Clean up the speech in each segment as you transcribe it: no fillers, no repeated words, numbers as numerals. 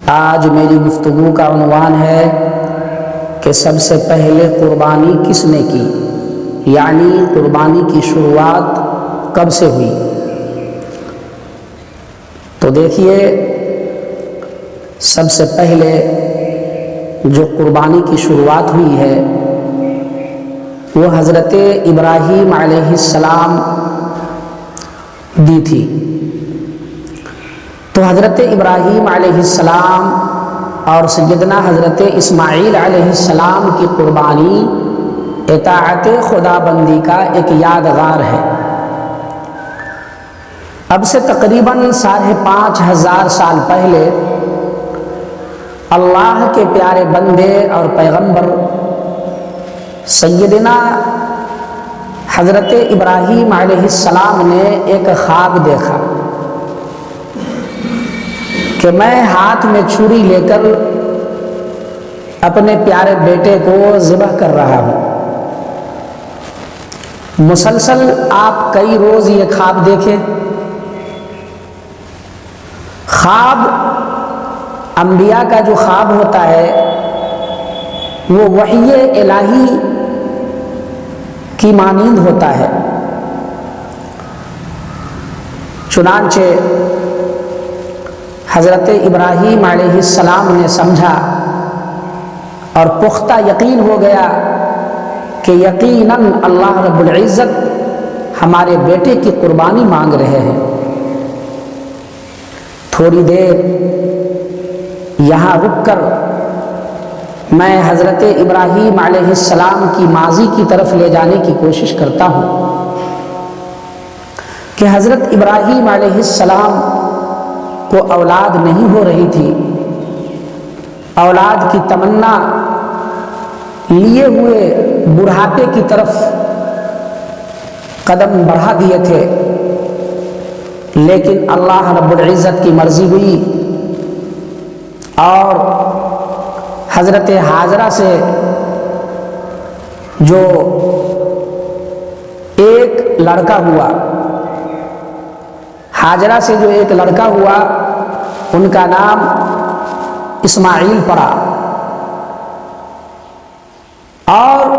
آج میری گفتگو کا عنوان ہے کہ سب سے پہلے قربانی کس نے کی، یعنی قربانی کی شروعات کب سے ہوئی۔ تو دیکھیے، سب سے پہلے جو قربانی کی شروعات ہوئی ہے وہ حضرت ابراہیم علیہ السلام دی تھی۔ تو حضرت ابراہیم علیہ السلام اور سیدنا حضرت اسماعیل علیہ السلام کی قربانی اطاعت خدا بندی کا ایک یادگار ہے۔ اب سے تقریباً 5500 سال پہلے اللہ کے پیارے بندے اور پیغمبر سیدنا حضرت ابراہیم علیہ السلام نے ایک خواب دیکھا کہ میں ہاتھ میں چھری لے کر اپنے پیارے بیٹے کو ذبح کر رہا ہوں۔ مسلسل آپ کئی روز یہ خواب دیکھیں۔ خواب انبیاء کا جو خواب ہوتا ہے وہ وحی الہی کی مانند ہوتا ہے۔ چنانچہ حضرت ابراہیم علیہ السلام نے سمجھا اور پختہ یقین ہو گیا کہ یقیناً اللہ رب العزت ہمارے بیٹے کی قربانی مانگ رہے ہیں۔ تھوڑی دیر یہاں رک کر میں حضرت ابراہیم علیہ السلام کی ماضی کی طرف لے جانے کی کوشش کرتا ہوں کہ حضرت ابراہیم علیہ السلام کو اولاد نہیں ہو رہی تھی، اولاد کی تمنا لیے ہوئے بڑھاپے کی طرف قدم بڑھا دیے تھے، لیکن اللہ رب العزت کی مرضی ہوئی اور حضرت حاجرہ سے جو ایک لڑکا ہوا، حاجرہ سے جو ایک لڑکا ہوا ان کا نام اسماعیل پڑا۔ اور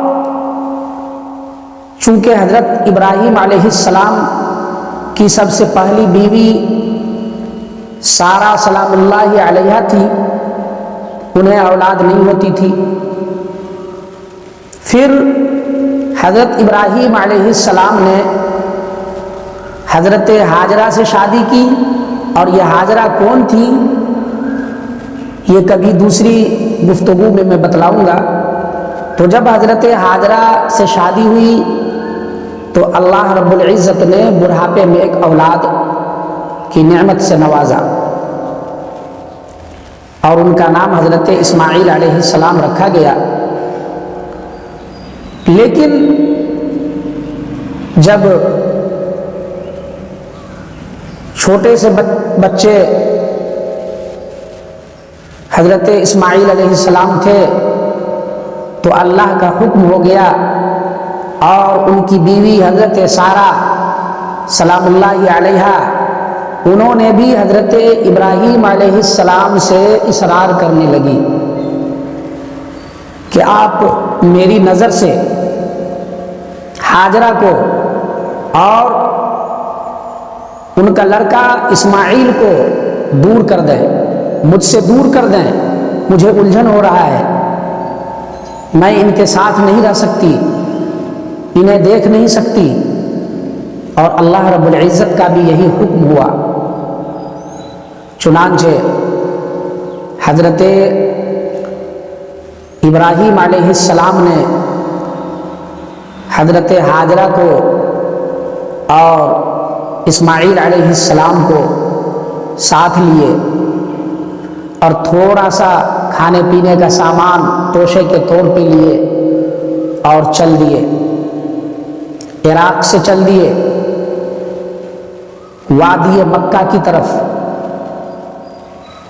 چونکہ حضرت ابراہیم علیہ السلام کی سب سے پہلی بیوی سارہ سلام اللہ علیہا تھی، انہیں اولاد نہیں ہوتی تھی۔ پھر حضرت ابراہیم علیہ السلام نے حضرت حاجرہ سے شادی کی، اور یہ حاجرہ کون تھی یہ کبھی دوسری گفتگو میں بتلاؤں گا۔ تو جب حضرت حاجرہ سے شادی ہوئی تو اللہ رب العزت نے بڑھاپے میں ایک اولاد کی نعمت سے نوازا اور ان کا نام حضرت اسماعیل علیہ السلام رکھا گیا۔ لیکن جب چھوٹے سے بچے حضرت اسماعیل علیہ السلام تھے تو اللہ کا حکم ہو گیا اور ان کی بیوی حضرت سارہ سلام اللہ علیہا انہوں نے بھی حضرت ابراہیم علیہ السلام سے اصرار کرنے لگی کہ آپ میری نظر سے حاجرہ کو اور ان کا لڑکا اسماعیل کو دور کر دیں، مجھ سے دور کر دیں، مجھے الجھن ہو رہا ہے، میں ان کے ساتھ نہیں رہ سکتی، انہیں دیکھ نہیں سکتی۔ اور اللہ رب العزت کا بھی یہی حکم ہوا۔ چنانچہ حضرت ابراہیم علیہ السلام نے حضرت حاجرہ کو اور اسماعیل علیہ السلام کو ساتھ لیے اور تھوڑا سا کھانے پینے کا سامان توشے کے طور پہ لیے اور چل دیے، عراق سے چل دیے وادی مکہ کی طرف،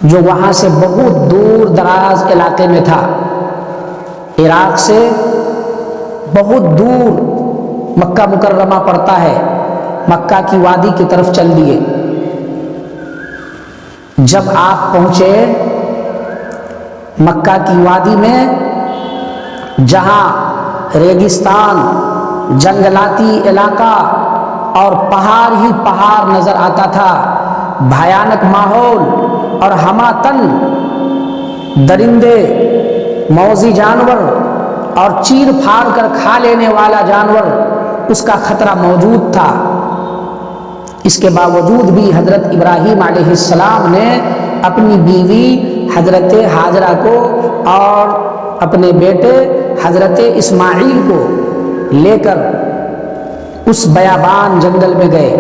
جو وہاں سے بہت دور دراز علاقے میں تھا۔ عراق سے بہت دور مکہ مکرمہ پڑتا ہے، مکہ کی وادی کی طرف چل دیے۔ جب آپ پہنچے مکہ کی وادی میں جہاں ریگستان، جنگلاتی علاقہ اور پہاڑ ہی پہاڑ نظر آتا تھا، بھیانک ماحول اور ہماتن درندے، موذی جانور اور چیر پھاڑ کر کھا لینے والا جانور، اس کا خطرہ موجود تھا۔ اس کے باوجود بھی حضرت ابراہیم علیہ السلام نے اپنی بیوی حضرت ہاجرہ کو اور اپنے بیٹے حضرت اسماعیل کو لے کر اس بیابان جنگل میں گئے،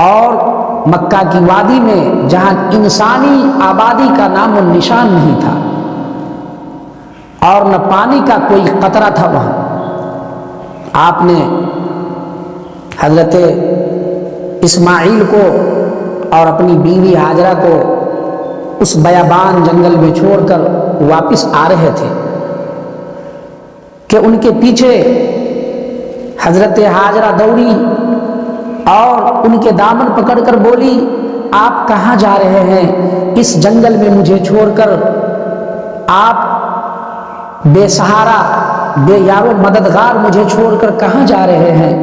اور مکہ کی وادی میں جہاں انسانی آبادی کا نام و نشان نہیں تھا اور نہ پانی کا کوئی قطرہ تھا، وہاں آپ نے حضرت اسماعیل کو اور اپنی بیوی ہاجرہ کو اس بیابان جنگل میں چھوڑ کر واپس آ رہے تھے کہ ان کے پیچھے حضرت ہاجرہ دوڑی اور ان کے دامن پکڑ کر بولی، آپ کہاں جا رہے ہیں؟ اس جنگل میں مجھے چھوڑ کر آپ بے سہارا، بے یار و مددگار مجھے چھوڑ کر کہاں جا رہے ہیں؟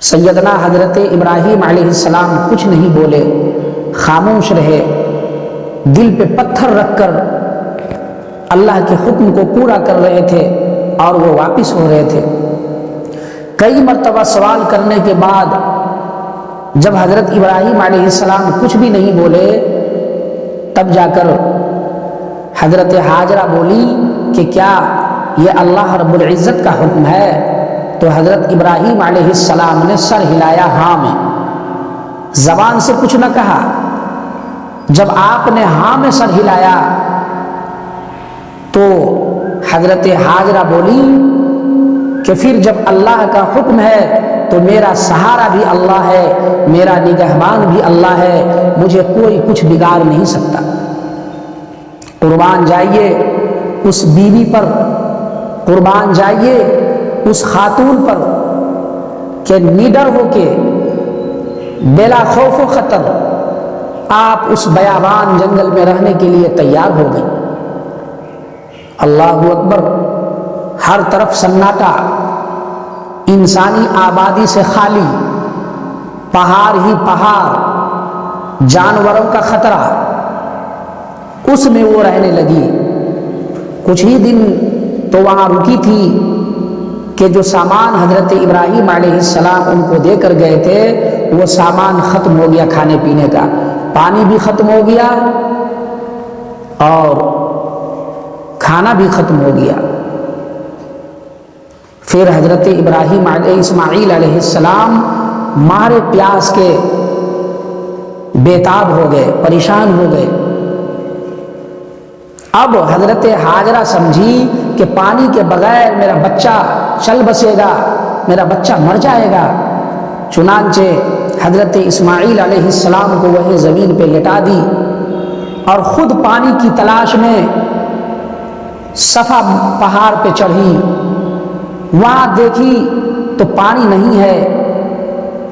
سیدنا حضرت ابراہیم علیہ السلام کچھ نہیں بولے، خاموش رہے، دل پہ پتھر رکھ کر اللہ کے حکم کو پورا کر رہے تھے اور وہ واپس ہو رہے تھے۔ کئی مرتبہ سوال کرنے کے بعد جب حضرت ابراہیم علیہ السلام کچھ بھی نہیں بولے، تب جا کر حضرت ہاجرہ بولی کہ کیا یہ اللہ رب العزت کا حکم ہے؟ تو حضرت ابراہیم علیہ السلام نے سر ہلایا ہاں میں، زبان سے کچھ نہ کہا۔ جب آپ نے ہاں میں سر ہلایا تو حضرت ہاجرہ بولی کہ پھر جب اللہ کا حکم ہے تو میرا سہارا بھی اللہ ہے، میرا نگہبان بھی اللہ ہے، مجھے کوئی کچھ بگاڑ نہیں سکتا۔ قربان جائیے اس بیوی پر، قربان جائیے اس خاتون پر کہ نڈر ہو کے بلا خوف و خطر آپ اس بیابان جنگل میں رہنے کے لیے تیار ہو گئی۔ اللہ اکبر! ہر طرف سناٹا، انسانی آبادی سے خالی، پہاڑ ہی پہاڑ، جانوروں کا خطرہ، اس میں وہ رہنے لگی۔ کچھ ہی دن تو وہاں رکی تھی کہ جو سامان حضرت ابراہیم علیہ السلام ان کو دے کر گئے تھے وہ سامان ختم ہو گیا، کھانے پینے کا، پانی بھی ختم ہو گیا اور کھانا بھی ختم ہو گیا۔ پھر حضرت ابراہیم علیہ اسماعیل علیہ السلام مارے پیاس کے بے تاب ہو گئے، پریشان ہو گئے۔ اب حضرت ہاجرہ سمجھی کہ پانی کے بغیر میرا بچہ چل بسے گا، میرا بچہ مر جائے گا، چنانچہ حضرت اسماعیل علیہ السلام کو وہی زمین پہ لٹا دی اور خود پانی کی تلاش میں صفا پہاڑ پہ چڑھی۔ وہاں دیکھی تو پانی نہیں ہے،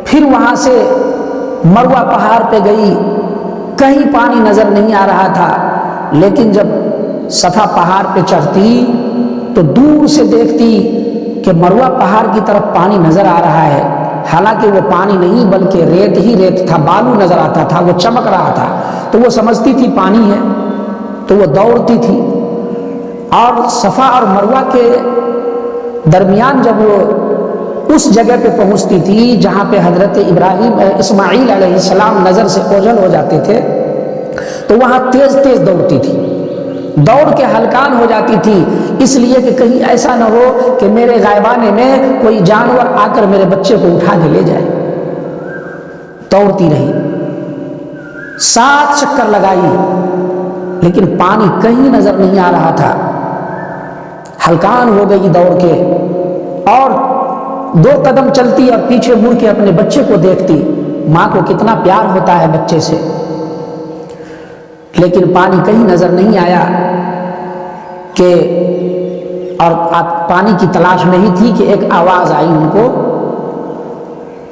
پھر وہاں سے مروہ پہاڑ پہ گئی، کہیں پانی نظر نہیں آ رہا تھا، لیکن جب صفا پہاڑ پہ چڑھتی تو دور سے دیکھتی کہ مروہ پہاڑ کی طرف پانی نظر آ رہا ہے، حالانکہ وہ پانی نہیں بلکہ ریت ہی ریت تھا، بالو نظر آتا تھا، وہ چمک رہا تھا، تو وہ سمجھتی تھی پانی ہے، تو وہ دوڑتی تھی اور صفا اور مروہ کے درمیان جب وہ اس جگہ پہ پہنچتی تھی جہاں پہ حضرت اسماعیل علیہ السلام نظر سے اوجھل ہو جاتے تھے، تو وہاں تیز تیز دوڑتی تھی، دوڑ کے ہلکان ہو جاتی تھی، اس لیے کہ کہیں ایسا نہ ہو کہ میرے غائبانے میں کوئی جانور آ کر میرے بچے کو اٹھا کے لے جائے۔ دوڑتی رہی، 7 چکر لگائی، لیکن پانی کہیں نظر نہیں آ رہا تھا۔ ہلکان ہو گئی دوڑ کے، اور 2 قدم چلتی اور پیچھے مڑ کے اپنے بچے کو دیکھتی۔ ماں کو کتنا پیار ہوتا ہے بچے سے، لیکن پانی کہیں نظر نہیں آیا کہ، اور پانی کی تلاش میں ہی تھی کہ ایک آواز آئی،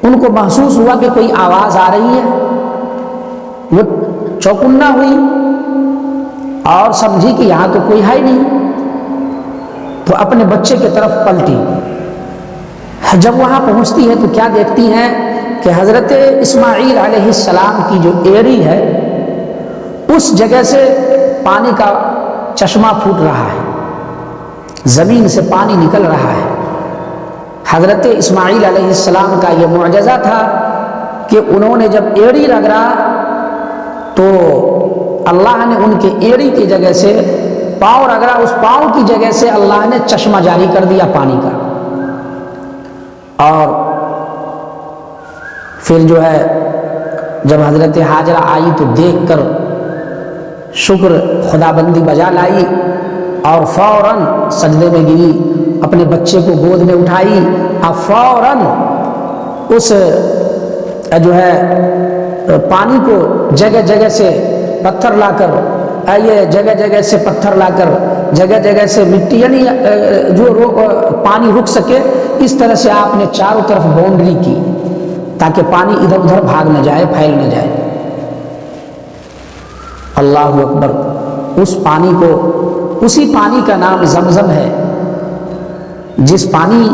ان کو محسوس ہوا کہ کوئی آواز آ رہی ہے، وہ چوکنا ہوئی اور سمجھی کہ یہاں تو کوئی ہے ہی نہیں، تو اپنے بچے کی طرف پلٹی۔ جب وہاں پہنچتی ہے تو کیا دیکھتی ہیں کہ حضرت اسماعیل علیہ السلام کی جو ایڑی ہے اس جگہ سے پانی کا چشمہ پھوٹ رہا ہے، زمین سے پانی نکل رہا ہے۔ حضرت اسماعیل علیہ السلام کا یہ معجزہ تھا کہ انہوں نے جب ایڑی رگڑا تو اللہ نے ان کے ایڑی کی جگہ سے پاؤں رگڑا، اس پاؤں کی جگہ سے اللہ نے چشمہ جاری کر دیا پانی کا۔ اور پھر جو ہے جب حضرت ہاجرہ آئی تو دیکھ کر شکر خدا بندی بجا لائی اور فوراً سجدے میں گری، اپنے بچے کو گود میں اٹھائی اور فوراً اس جو ہے پانی کو جگہ جگہ سے پتھر لا کر، یہ جگہ جگہ سے پتھر لا کر جگہ جگہ سے مٹی، یعنی جو پانی رک سکے اس طرح سے آپ نے چاروں طرف باؤنڈری کی تاکہ پانی ادھر ادھر بھاگ نہ جائے، پھیل نہ جائے۔ اللہ اکبر۔ اس پانی کو، اسی پانی کا نام زمزم ہے، جس پانی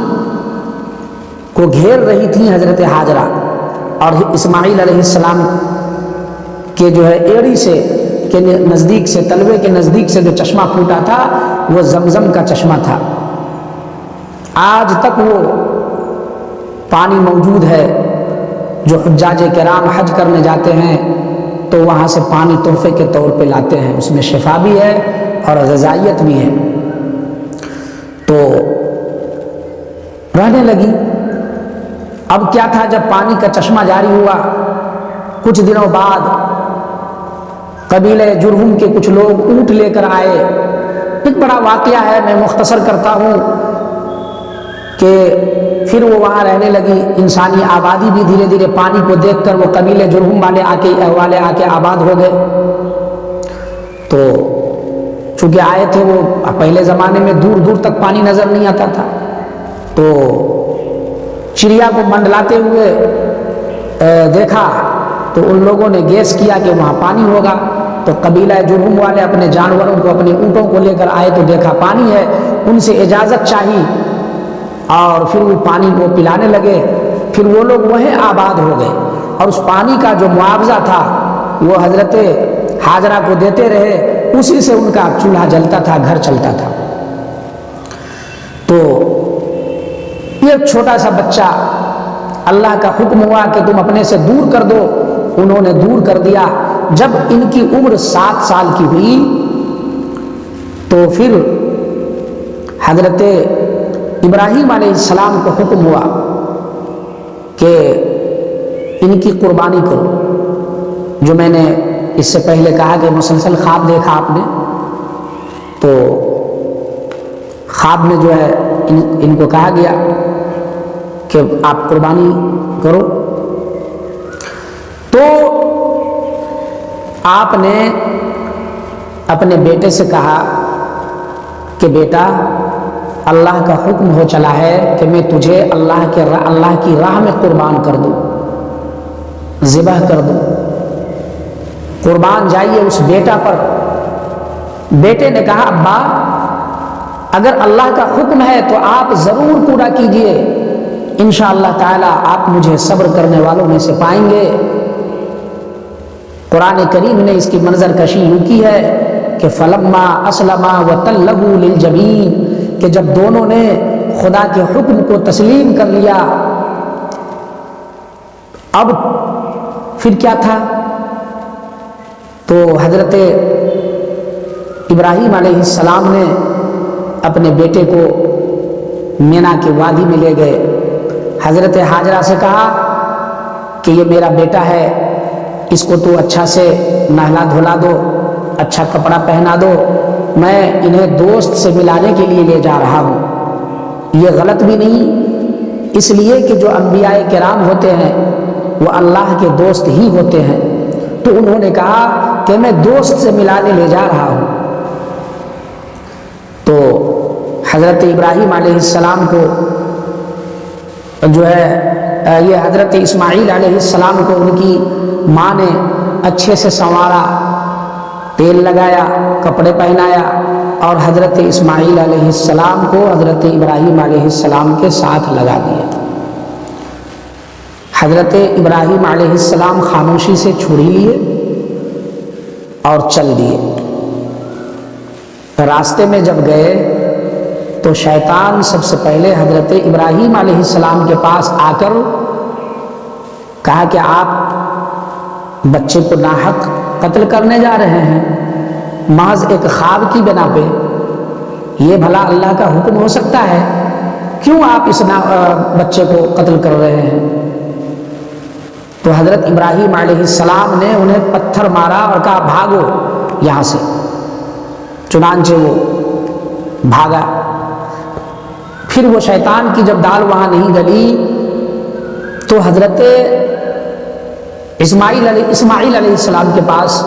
کو گھیر رہی تھی حضرت ہاجرہ اور اسماعیل علیہ السلام کے جو ہے ایڑی سے کے نزدیک سے، تلوے کے نزدیک سے جو چشمہ پھوٹا تھا وہ زمزم کا چشمہ تھا۔ آج تک وہ پانی موجود ہے، جو حجاج کرام حج کرنے جاتے ہیں تو وہاں سے پانی تحفے کے طور پہ لاتے ہیں، اس میں شفا بھی ہے اور غذائیت بھی ہے۔ تو رہنے لگی۔ اب کیا تھا، جب پانی کا چشمہ جاری ہوا کچھ دنوں بعد قبیلہ جرہم کے کچھ لوگ اونٹ لے کر آئے۔ ایک بڑا واقعہ ہے، میں مختصر کرتا ہوں کہ پھر وہ وہاں رہنے لگی۔ انسانی آبادی بھی دھیرے دھیرے پانی کو دیکھ کر وہ قبیلے جرہم والے آ کے آباد ہو گئے۔ تو چونکہ آئے تھے وہ پہلے زمانے میں دور دور تک پانی نظر نہیں آتا تھا، تو چڑیا کو منڈلاتے ہوئے دیکھا تو ان لوگوں نے گیس کیا کہ وہاں پانی ہوگا۔ تو قبیلہ جرہم والے اپنے جانوروں کو، اپنے اونٹوں کو لے کر آئے تو دیکھا پانی ہے، ان سے اجازت چاہی اور پھر وہ پانی کو پلانے لگے۔ پھر وہ لوگ وہیں آباد ہو گئے اور اس پانی کا جو معاوضہ تھا وہ حضرت ہاجرہ کو دیتے رہے، اسی سے ان کا چولہا جلتا تھا، گھر چلتا تھا۔ تو یہ چھوٹا سا بچہ، اللہ کا حکم ہوا کہ تم اپنے سے دور کر دو، انہوں نے دور کر دیا۔ جب ان کی عمر 7 سال کی ہوئی تو پھر حضرت ابراہیم علیہ السلام کو حکم ہوا کہ ان کی قربانی کرو۔ جو میں نے اس سے پہلے کہا کہ مسلسل خواب دیکھا آپ نے، تو خواب میں جو ہے ان کو کہا گیا کہ آپ قربانی کرو۔ تو آپ نے اپنے بیٹے سے کہا کہ بیٹا، اللہ کا حکم ہو چلا ہے کہ میں تجھے اللہ کی راہ میں قربان کر دوں، ذبح کر دوں، قربان جائیے اس بیٹا پر۔ بیٹے نے کہا ابا اگر اللہ کا حکم ہے تو آپ ضرور پورا کیجئے، انشاءاللہ تعالی آپ مجھے صبر کرنے والوں میں سے پائیں گے۔ قرآن کریم نے اس کی منظر کشی یوں کی ہے کہ فلما اسلما وتلہ للجبین، کہ جب دونوں نے خدا کے حکم کو تسلیم کر لیا، اب پھر کیا تھا؟ تو حضرت ابراہیم علیہ السلام نے اپنے بیٹے کو مینا کے وادی میں لے گئے۔ حضرت ہاجرہ سے کہا کہ یہ میرا بیٹا ہے، اس کو تو اچھا سے نہلا دھلا دو، اچھا کپڑا پہنا دو، میں انہیں دوست سے ملانے کے لیے لے جا رہا ہوں۔ یہ غلط بھی نہیں، اس لیے کہ جو انبیاء کرام ہوتے ہیں وہ اللہ کے دوست ہی ہوتے ہیں۔ تو انہوں نے کہا کہ میں دوست سے ملانے لے جا رہا ہوں۔ تو حضرت ابراہیم علیہ السلام کو جو ہے یہ حضرت اسماعیل علیہ السلام کو ان کی ماں نے اچھے سے سنوارا تیل لگایا، کپڑے پہنایا اور حضرت اسماعیل علیہ السلام کو حضرت ابراہیم علیہ السلام کے ساتھ لگا دیا۔ حضرت ابراہیم علیہ السلام خاموشی سے چھری لیے اور چل دیے۔ راستے میں جب گئے تو شیطان سب سے پہلے حضرت ابراہیم علیہ السلام کے پاس آ کر کہا کہ آپ بچے کو ناحق قتل کرنے جا رہے ہیں، محض ایک خواب کی بنا پہ، یہ بھلا اللہ کا حکم ہو سکتا ہے؟ کیوں آپ اس بچے کو قتل کر رہے ہیں؟ تو حضرت ابراہیم علیہ السلام نے انہیں پتھر مارا اور کہا بھاگو یہاں سے۔ چنانچہ وہ بھاگا۔ پھر وہ شیطان کی جب دال وہاں نہیں گلی تو حضرت اسماعیل علیہ السلام کے پاس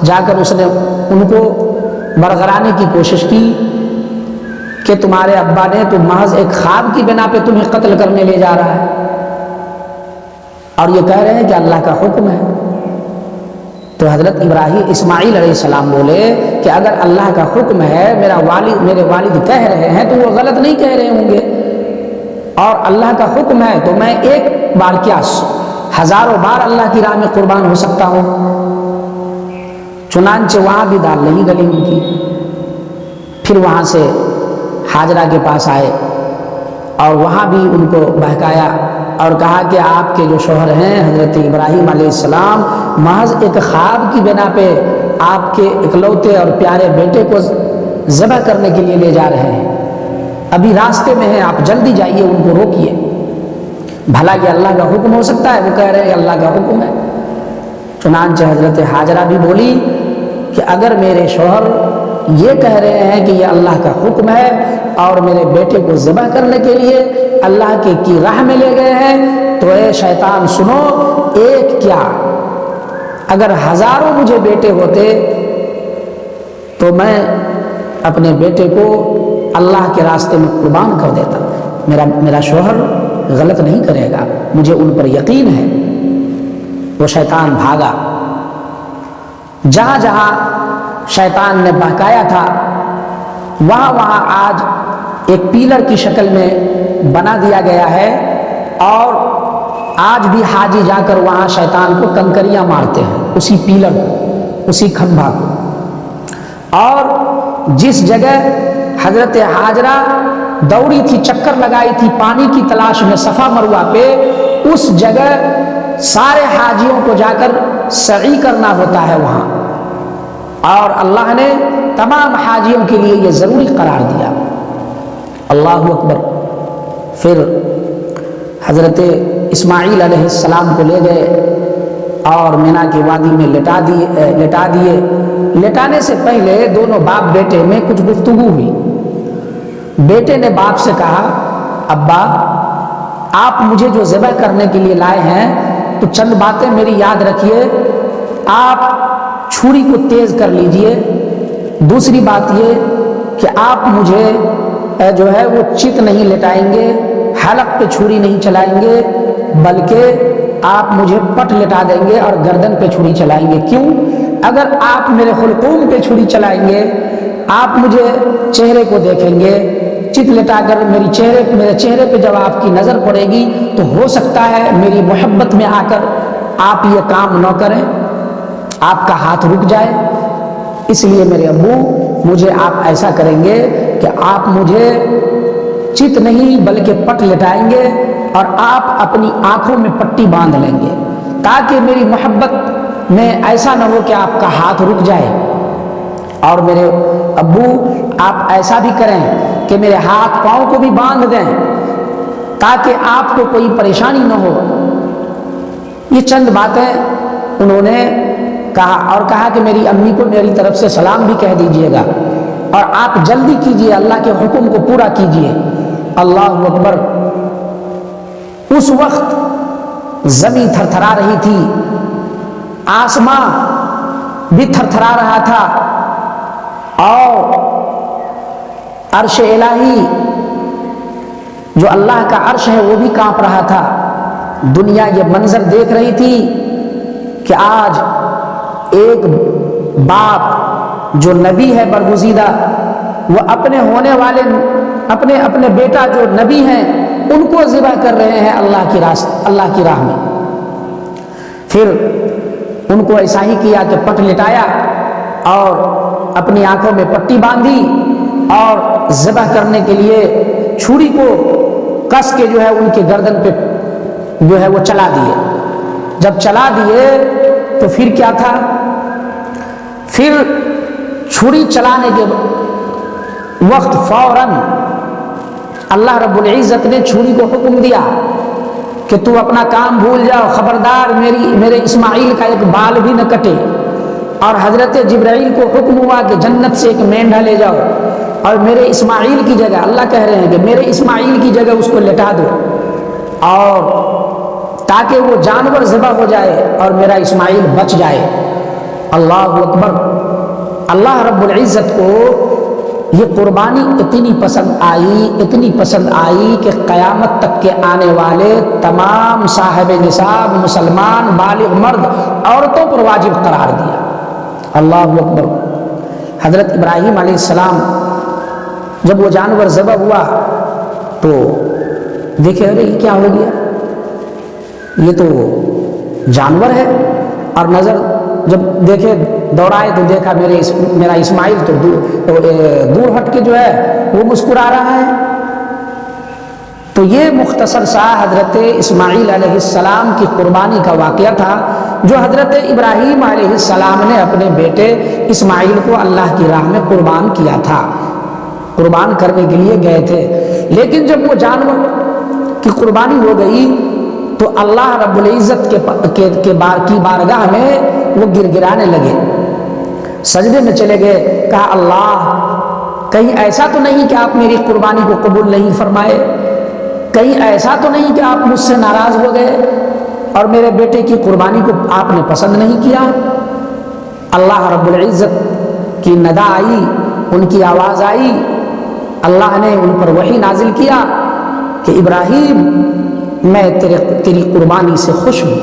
جا کر اس نے ان کو برگرانے کی کوشش کی کہ تمہارے ابا نے تو محض ایک خواب کی بنا پہ تمہیں قتل کرنے لے جا رہا ہے، اور یہ کہہ رہے ہیں کہ اللہ کا حکم ہے۔ تو حضرت اسماعیل علیہ السلام بولے کہ اگر اللہ کا حکم ہے، میرے والد کہہ رہے ہیں تو وہ غلط نہیں کہہ رہے ہوں گے، اور اللہ کا حکم ہے تو میں ایک بار کیا ہزاروں بار اللہ کی راہ میں قربان ہو سکتا ہوں۔ چنانچہ وہاں بھی دال نہیں گلی ان کی۔ پھر وہاں سے ہاجرہ کے پاس آئے اور وہاں بھی ان کو بہکایا اور کہا کہ آپ کے جو شوہر ہیں حضرت ابراہیم علیہ السلام محض ایک خواب کی بنا پہ آپ کے اکلوتے اور پیارے بیٹے کو ذبح کرنے کے لیے لے جا رہے ہیں، ابھی راستے میں ہیں، آپ جلدی جائیے، ان کو روکیے، بھلا یہ اللہ کا حکم ہو سکتا ہے؟ وہ کہہ رہے ہیں اللہ کا حکم ہے۔ چنانچہ حضرت ہاجرہ بھی بولی کہ اگر میرے شوہر یہ کہہ رہے ہیں کہ یہ اللہ کا حکم ہے اور میرے بیٹے کو ذبح کرنے کے لیے اللہ کی راہ میں لے گئے ہیں تو اے شیطان سنو، ایک کیا اگر ہزاروں مجھے بیٹے ہوتے تو میں اپنے بیٹے کو اللہ کے راستے میں قربان کر دیتا، میرا شوہر غلط نہیں کرے گا، مجھے ان پر یقین ہے۔ وہ شیطان بھاگا۔ جہاں جہاں شیطان نے بہکایا تھا وہاں آج ایک پیلر کی شکل میں بنا دیا گیا ہے، اور آج بھی حاجی جا کر وہاں شیطان کو کنکریاں مارتے ہیں، اسی پیلر کو، اسی کھمبا کو۔ اور جس جگہ حضرت ہاجرہ دوڑی تھی، چکر لگائی تھی پانی کی تلاش میں صفا مروہ پہ، اس جگہ سارے حاجیوں کو جا کر سعی کرنا ہوتا ہے وہاں، اور اللہ نے تمام حاجیوں کے لیے یہ ضروری قرار دیا۔ اللہ اکبر۔ پھر حضرت اسماعیل علیہ السلام کو لے گئے اور مینا کی وادی میں لٹا دیے۔ لٹانے سے پہلے دونوں باپ بیٹے میں کچھ گفتگو ہوئی۔ بیٹے نے باپ سے کہا ابا آپ مجھے جو ذبح کرنے کے لیے لائے ہیں تو چند باتیں میری یاد رکھیے، آپ چھری کو تیز کر لیجئے، دوسری بات یہ کہ آپ مجھے جو ہے وہ چت نہیں لٹائیں گے، حلق پہ چھری نہیں چلائیں گے، بلکہ آپ مجھے پٹ لٹا دیں گے اور گردن پہ چھری چلائیں گے۔ کیوں؟ اگر آپ میرے حلقوم پہ چھری چلائیں گے، آپ مجھے چہرے کو دیکھیں گے، چت لٹا کر میرے چہرے پہ جب آپ کی نظر پڑے گی تو ہو سکتا ہے میری محبت میں آ کر آپ یہ کام نہ کریں، آپ کا ہاتھ رک جائے، اس لیے میرے ابو مجھے آپ ایسا کریں گے کہ آپ مجھے چت نہیں بلکہ پٹ لٹائیں گے اور آپ اپنی آنکھوں میں پٹی باندھ لیں گے تاکہ میری محبت میں ایسا نہ ہو کہ آپ کا ہاتھ رک جائے۔ اور میرے ابو آپ ایسا بھی کریں کہ میرے ہاتھ پاؤں کو بھی باندھ دیں تاکہ آپ کو کوئی پریشانی نہ ہو۔ یہ چند باتیں انہوں نے کہا اور کہا کہ میری امی کو میری طرف سے سلام بھی کہہ دیجئے گا اور آپ جلدی کیجئے، اللہ کے حکم کو پورا کیجئے۔ اللہ اکبر۔ اس وقت زمین تھر تھرا رہی تھی، آسمان بھی تھر تھرا رہا تھا، اور عرش الہی جو اللہ کا عرش ہے وہ بھی کانپ رہا تھا۔ دنیا یہ منظر دیکھ رہی تھی کہ آج ایک باپ جو نبی ہے برگزیدہ وہ اپنے ہونے والے اپنے بیٹا جو نبی ہیں ان کو ذبح کر رہے ہیں اللہ کی راہ میں. پھر ان کو ایسا ہی کیا کہ پٹ لٹایا اور اپنی آنکھوں میں پٹی باندھی اور ذبح کرنے کے لیے چھری کو کس کے جو ہے ان کے گردن پہ جو ہے وہ چلا دیے. جب چلا دیے تو پھر کیا تھا، پھر چھری چلانے کے وقت فوراً اللہ رب العزت نے چھری کو حکم دیا کہ تو اپنا کام بھول جاؤ، خبردار میرے اسماعیل کا ایک بال بھی نہ کٹے. اور حضرت جبرائیل کو حکم ہوا کہ جنت سے ایک مینڈھا لے جاؤ اور میرے اسماعیل کی جگہ، اللہ کہہ رہے ہیں کہ میرے اسماعیل کی جگہ اس کو لٹا دو، اور تاکہ وہ جانور ذبح ہو جائے اور میرا اسماعیل بچ جائے. اللہ اکبر. اللہ رب العزت کو یہ قربانی اتنی پسند آئی کہ قیامت تک کے آنے والے تمام صاحب نصاب مسلمان بالغ مرد عورتوں پر واجب قرار دیا. اللہ اکبر. حضرت ابراہیم علیہ السلام جب وہ جانور ذبح ہوا تو دیکھے ارے یہ کیا ہو گیا، یہ تو جانور ہے. اور نظر جب دیکھے دوڑائے تو دیکھا میرا اسماعیل تو دور ہٹ کے جو ہے وہ مسکرا رہا ہے. تو یہ مختصر سا حضرت اسماعیل علیہ السلام کی قربانی کا واقعہ تھا جو حضرت ابراہیم علیہ السلام نے اپنے بیٹے اسماعیل کو اللہ کی راہ میں قربان کیا تھا. قربان کرنے کے لیے گئے تھے، لیکن جب وہ جانور کی قربانی ہو گئی تو اللہ رب العزت کی بارگاہ میں وہ گڑگڑانے لگے، سجدے میں چلے گئے. کہا اللہ کہیں ایسا تو نہیں کہ آپ میری قربانی کو قبول نہیں فرمائے، کہیں ایسا تو نہیں کہ آپ مجھ سے ناراض ہو گئے اور میرے بیٹے کی قربانی کو آپ نے پسند نہیں کیا. اللہ رب العزت کی ندا آئی، ان کی آواز آئی، اللہ نے ان پر وحی نازل کیا کہ ابراہیم میں تیری قربانی سے خوش ہوں.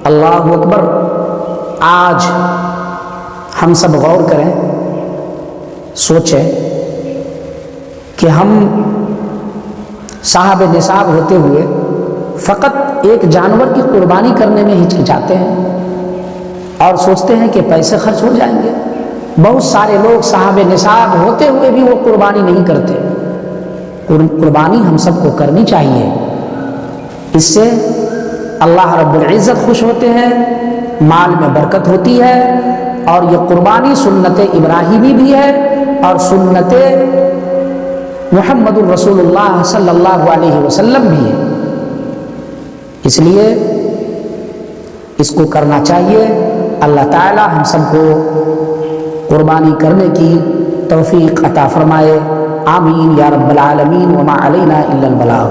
اللہ اکبر. آج ہم سب غور کریں، سوچیں کہ ہم صاحب نصاب ہوتے ہوئے فقط ایک جانور کی قربانی کرنے میں ہچکچاتے ہیں اور سوچتے ہیں کہ پیسے خرچ ہو جائیں گے. بہت سارے لوگ صاحب نصاب ہوتے ہوئے بھی وہ قربانی نہیں کرتے. قربانی ہم سب کو کرنی چاہیے، اس سے اللہ رب العزت خوش ہوتے ہیں، مال میں برکت ہوتی ہے، اور یہ قربانی سنت ابراہیمی بھی ہے اور سنت محمد الرسول اللہ صلی اللہ علیہ وسلم بھی ہے. اس لیے اس کو کرنا چاہیے. اللہ تعالی ہم سب کو قربانی کرنے کی توفیق عطا فرمائے. آمین یا رب العالمین. وما علینا الا البلاغ.